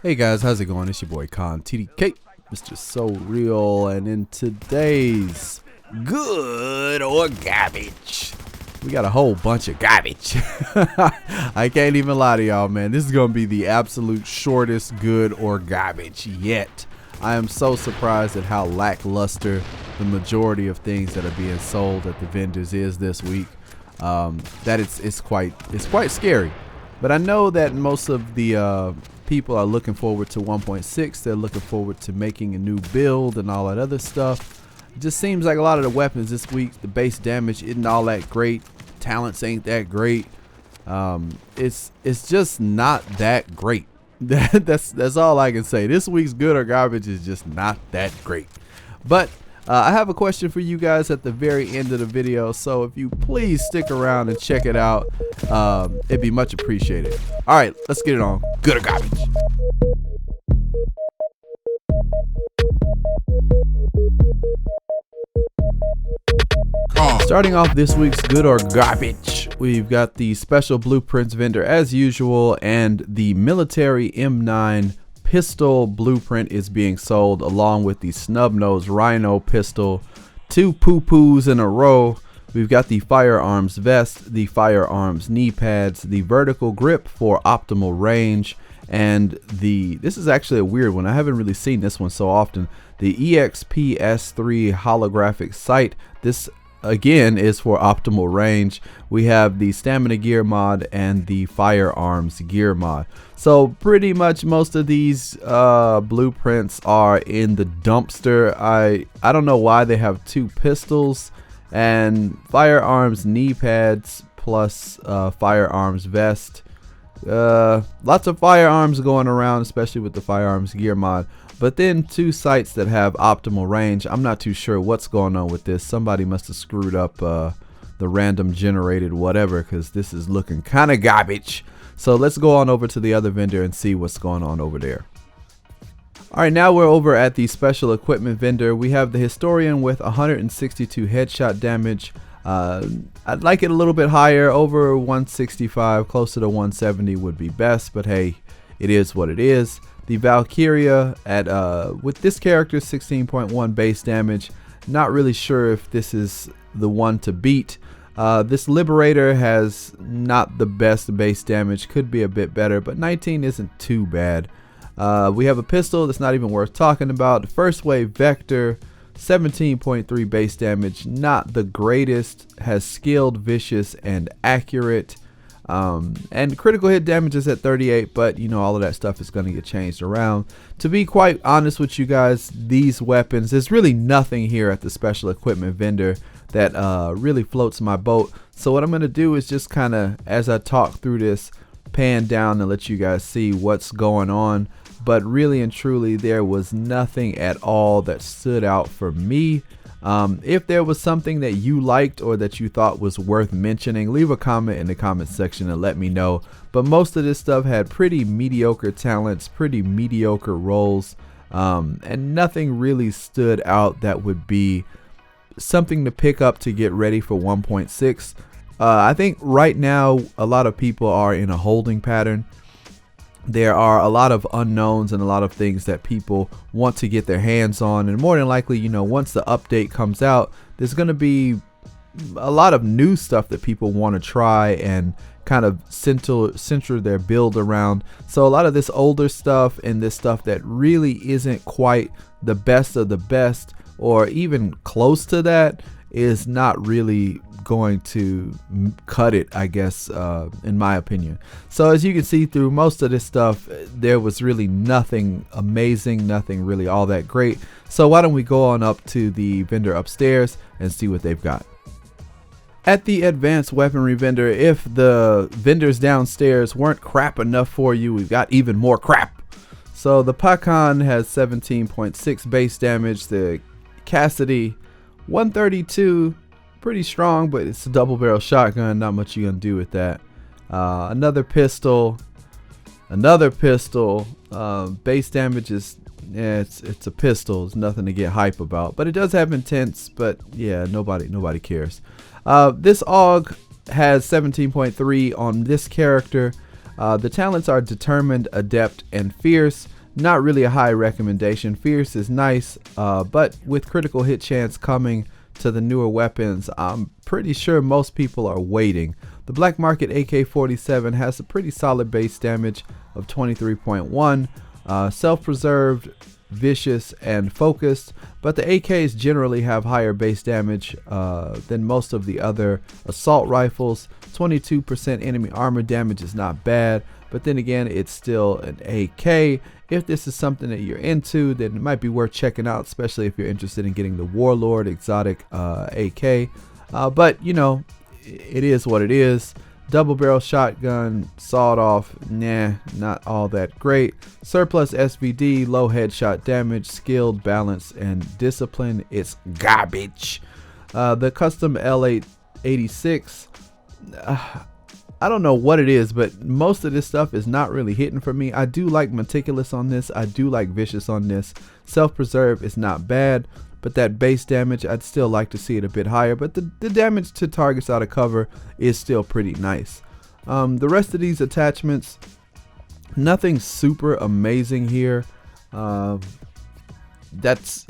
Hey guys, how's it going? It's your boy Con TDK, Mr. So Real, and in today's good or garbage, we got a whole bunch of garbage. I can't even lie to y'all, man. This is gonna be the absolute shortest good or garbage yet. I am so surprised at how lackluster the majority of things that are being sold at the vendors is this week. That it's quite scary. But I know that most of the people are looking forward to 1.6. They're looking forward to making a new build and all that other stuff. It just seems like a lot of the weapons this week, the base damage isn't all that great. Talents ain't that great. It's just not that great. That's all I can say. This week's good or garbage is just not that great. But I have a question for you guys at the very end of the video, so if you please stick around and check it out, it'd be much appreciated. All right, let's get it on. Good or garbage? Starting off this week's good or garbage, we've got the special blueprints vendor as usual, and the military M9 pistol blueprint is being sold along with the snub nose rhino pistol. Two poo-poos in a row. We've got the firearms vest, the firearms knee pads, the vertical grip for optimal range, and this is actually a weird one. I haven't really seen this one so often. The EXP S3 holographic sight. This again is for optimal range. We have the stamina gear mod and the firearms gear mod. So pretty much most of these blueprints are in the dumpster. I don't know why they have two pistols and firearms knee pads plus firearms vest. Lots of firearms going around, especially with the firearms gear mod. But then two sights that have optimal range. I'm not too sure what's going on with this. Somebody must have screwed up the random generated whatever, because this is looking kind of garbage. So let's go on over to the other vendor and see what's going on over there. Alright, now we're over at the special equipment vendor. We have the Historian with 162 headshot damage. I'd like it a little bit higher, over 165, closer to 170 would be best, but hey, it is what it is. The Valkyria at with this character 16.1 base damage. Not really sure if this is the one to beat. This Liberator has not the best base damage, could be a bit better, but 19 isn't too bad. We have a pistol that's not even worth talking about. First Wave Vector, 17.3 base damage, not the greatest, has skilled, vicious, and accurate. And critical hit damage is at 38, but you know, all of that stuff is going to get changed around. To be quite honest with you guys, these weapons, there's really nothing here at the special equipment vendor that really floats my boat. So what I'm going to do is just kind of, as I talk through this, pan down and let you guys see what's going on. But really and truly, there was nothing at all that stood out for me. If there was something that you liked or that you thought was worth mentioning, leave a comment in the comment section and let me know. But most of this stuff had pretty mediocre talents, pretty mediocre roles, and nothing really stood out that would be something to pick up to get ready for 1.6. I think right now a lot of people are in a holding pattern. There are a lot of unknowns and a lot of things that people want to get their hands on, and more than likely, you know, once the update comes out, there's going to be a lot of new stuff that people want to try and kind of center their build around. So a lot of this older stuff and this stuff that really isn't quite the best of the best or even close to that is not really going to cut it, I guess, in my opinion. So as you can see through most of this stuff, there was really nothing amazing, nothing really all that great. So why don't we go on up to the vendor upstairs and see what they've got. At the advanced weaponry vendor, if the vendors downstairs weren't crap enough for you, we've got even more crap. So the Pakhan has 17.6 base damage, the Cassidy 132, pretty strong, but it's a double barrel shotgun, not much you're gonna do with that. Another pistol, base damage is, yeah, it's a pistol, it's nothing to get hype about, but it does have intense, but yeah, nobody cares. This AUG has 17.3 on this character. The talents are Determined, Adept, and Fierce. Not really a high recommendation. Fierce is nice, but with critical hit chance coming to the newer weapons, I'm pretty sure most people are waiting. The Black Market AK-47 has a pretty solid base damage of 23.1, self-preserved, vicious, and focused, but the AKs generally have higher base damage than most of the other assault rifles. 22% enemy armor damage is not bad, but then again, it's still an AK. If this is something that you're into, then it might be worth checking out, especially if you're interested in getting the Warlord exotic AK. But you know, it is what it is. Double barrel shotgun, sawed off, nah, not all that great. Surplus SVD, low headshot damage, skilled, balance, and discipline. It's garbage. The custom L886, I don't know what it is, but most of this stuff is not really hitting for me. I do like Meticulous on this. I do like Vicious on this. Self-preserve is not bad, but that base damage, I'd still like to see it a bit higher. But the damage to targets out of cover is still pretty nice. The rest of these attachments, nothing super amazing here. That's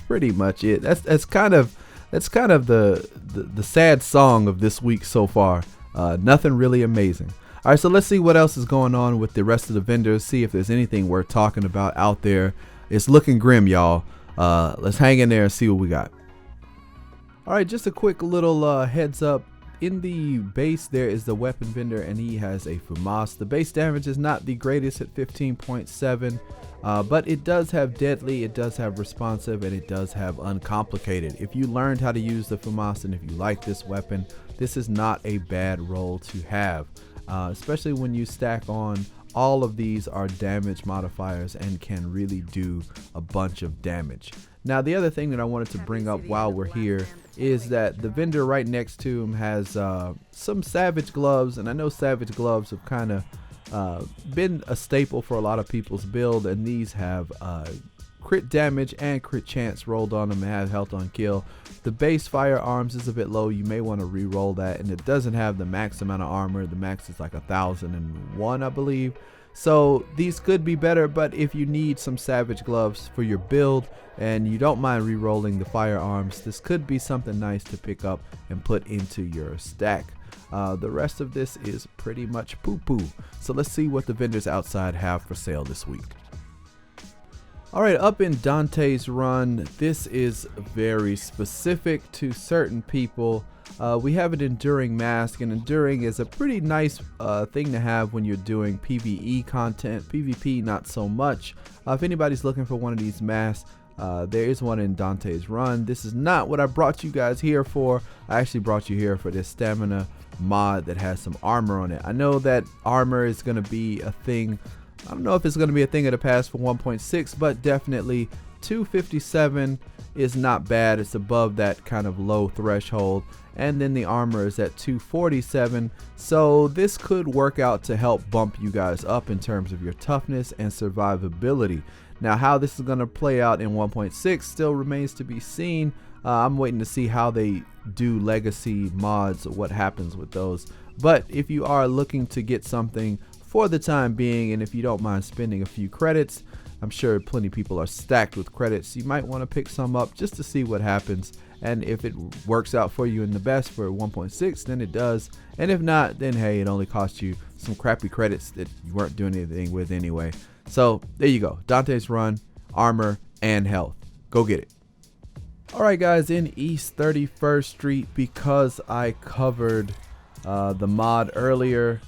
pretty much it. That's kind of the sad song of this week so far. Nothing really amazing. All right, so let's see what else is going on with the rest of the vendors. See if there's anything worth talking about out there. It's looking grim, y'all. Let's hang in there and see what we got. All right, just a quick little heads up. In the base, there is the weapon vendor, and he has a FAMAS. The base damage is not the greatest at 15.7, but it does have deadly, it does have responsive, and it does have uncomplicated. If you learned how to use the FAMAS, and if you like this weapon, this is not a bad role to have, especially when you stack on. All of these are damage modifiers and can really do a bunch of damage. Now, the other thing that I wanted to bring up while we're here is that the vendor right next to him has some Savage gloves, and I know Savage gloves have kind of been a staple for a lot of people's build, and these have crit damage and crit chance rolled on them and have health on kill. The base firearms is a bit low. You may want to re-roll that, and it doesn't have the max amount of armor. The max is like 1001, I believe. So these could be better, but if you need some Savage gloves for your build and you don't mind re-rolling the firearms, this could be something nice to pick up and put into your stack. The rest of this is pretty much poo-poo. So let's see what the vendors outside have for sale this week. Alright, up in Dantes Run, this is very specific to certain people. We have an Enduring Mask, and Enduring is a pretty nice thing to have when you're doing PvE content. PvP, not so much. If anybody's looking for one of these masks, there is one in Dantes Run. This is not what I brought you guys here for. I actually brought you here for this stamina mod that has some armor on it. I know that armor is going to be a thing. I don't know if it's going to be a thing of the past for 1.6, but definitely 257 is not bad. It's above that kind of low threshold, and then the armor is at 247, so this could work out to help bump you guys up in terms of your toughness and survivability. Now, how this is going to play out in 1.6 still remains to be seen. I'm waiting to see how they do legacy mods, what happens with those. But if you are looking to get something for the time being, and if you don't mind spending a few credits, I'm sure plenty of people are stacked with credits, you might want to pick some up just to see what happens. And if it works out for you in the best for 1.6, then it does. And if not, then hey, it only cost you some crappy credits that you weren't doing anything with anyway. So there you go, Dantes Run, armor, and health. Go get it. Alright guys, in East 31st Street, because I covered the mod earlier,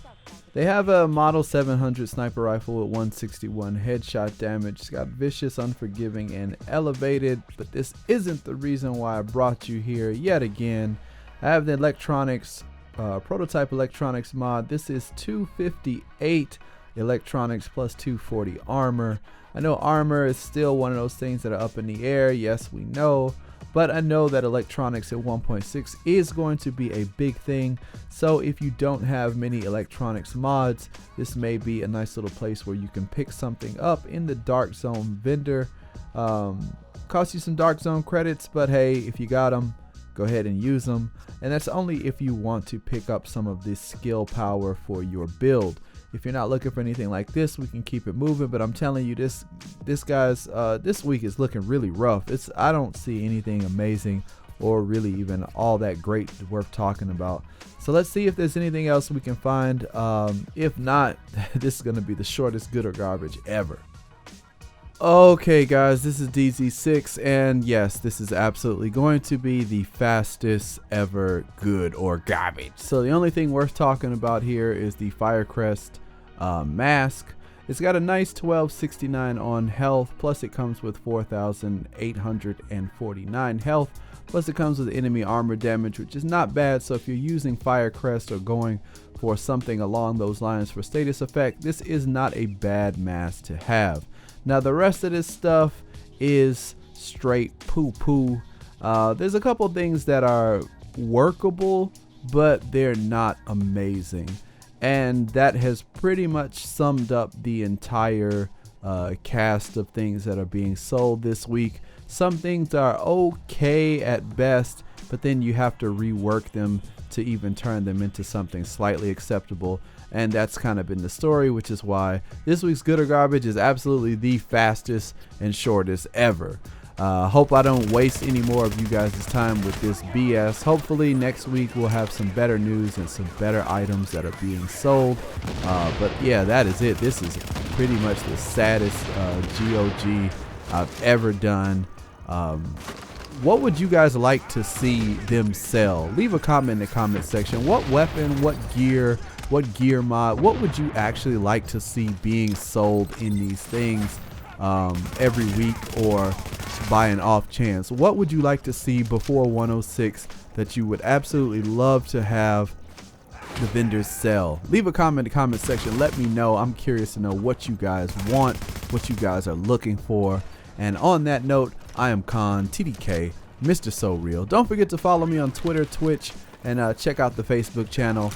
they have a Model 700 sniper rifle with 161 headshot damage. It's got vicious, unforgiving, and elevated, but this isn't the reason why I brought you here yet again. I have the electronics, prototype electronics mod. This is 258 electronics plus 240 armor. I know armor is still one of those things that are up in the air. Yes, we know. But I know that electronics at 1.6 is going to be a big thing. So if you don't have many electronics mods, this may be a nice little place where you can pick something up in the Dark Zone vendor. Cost you some Dark Zone credits, but hey, if you got them, go ahead and use them. And that's only if you want to pick up some of this skill power for your build. If you're not looking for anything like this, we can keep it moving. But I'm telling you, this week is looking really rough. I don't see anything amazing or really even all that great worth talking about. So let's see if there's anything else we can find. If not, this is going to be the shortest good or garbage ever. Okay guys, this is DZ6, and yes, this is absolutely going to be the fastest ever good or garbage. So the only thing worth talking about here is the Firecrest Mask. It's got a nice 1269 on health, plus it comes with 4,849 health, plus it comes with enemy armor damage, which is not bad. So if you're using Firecrest or going for something along those lines for status effect, this is not a bad mask to have. Now the rest of this stuff is straight poo-poo. There's a couple things that are workable, but they're not amazing. And that has pretty much summed up the entire cast of things that are being sold this week. Some things are okay at best, but then you have to rework them to even turn them into something slightly acceptable. And that's kind of been the story, which is why this week's good or garbage is absolutely the fastest and shortest ever. Hope I don't waste any more of you guys' time with this BS. Hopefully next week we'll have some better news and some better items that are being sold. But yeah, that is it. This is pretty much the saddest GOG I've ever done. What would you guys like to see them sell? Leave a comment in the comment section. What weapon, what gear mod, what would you actually like to see being sold in these things every week or by an off chance? What would you like to see before 106 that you would absolutely love to have the vendors sell? Leave a comment in the comment section. Let me know. I'm curious to know what you guys want, what you guys are looking for. And on that note, I am Khan, TDK, Mr. So Real. Don't forget to follow me on Twitter, Twitch, and check out the Facebook channel.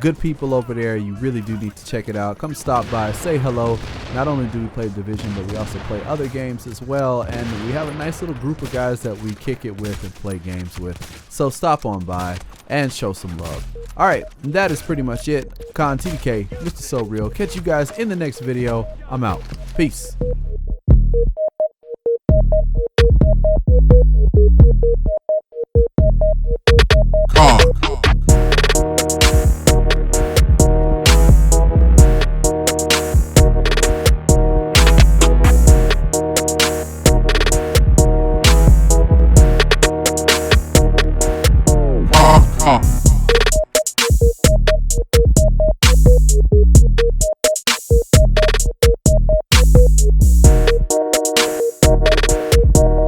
Good people over there. You really do need to check it out. Come stop by, say hello. Not only do we play Division, but we also play other games as well. And we have a nice little group of guys that we kick it with and play games with. So stop on by and show some love. Alright, that is pretty much it. Khan, TDK, Mr. So Real. Catch you guys in the next video. I'm out. Peace.